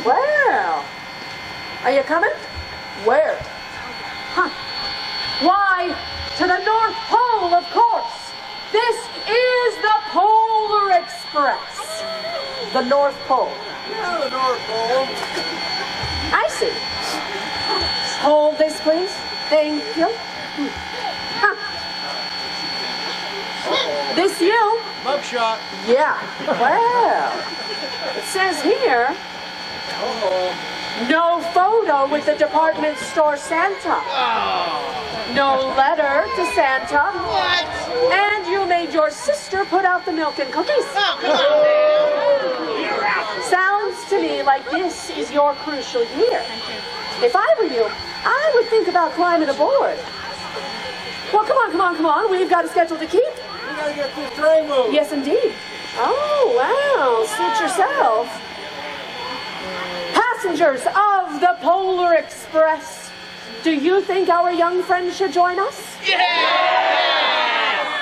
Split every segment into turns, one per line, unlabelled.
Well, are you coming? Where? Huh. Why, to the North Pole, of course. This is the Polar Express. The North Pole.
Yeah, the North Pole.
I see. Hold this, please. Thank you. Huh. This you?
Mugshot.
Yeah. Well, it says here, no photo with the department store Santa. No letter to Santa.
What?
And you made your sister put out the milk and cookies.
Oh, come on, man. You're out.
Sounds to me like this is your crucial year. If I were you, I would think about climbing aboard. Well, come on. We've got a schedule to keep.
We gotta get this train moving.
Yes, indeed. Oh, wow. Suit yourself. Passengers of the Polar Express, do you think our young friend should join us?
Yeah!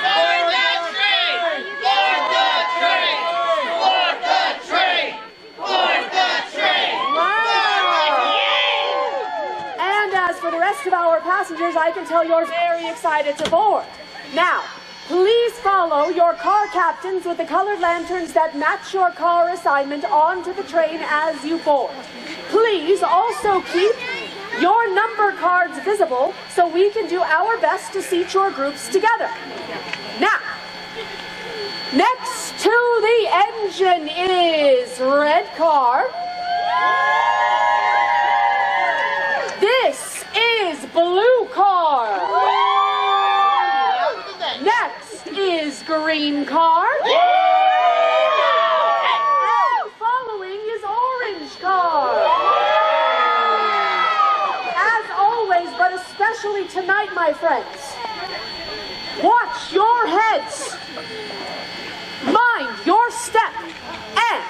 Board the train! Board the train! Board the train! Board the train!
Wow! And as for the rest of our passengers, I can tell you're very excited to board. Now, please follow your car captains with the colored lanterns that match your car assignment onto the train as you board. Please also keep your number cards visible so we can do our best to seat your groups together. Now, next to the engine is red car. This is blue car. Next is green car. And following is orange car. As always, but especially tonight, my friends, watch your heads, mind your step, and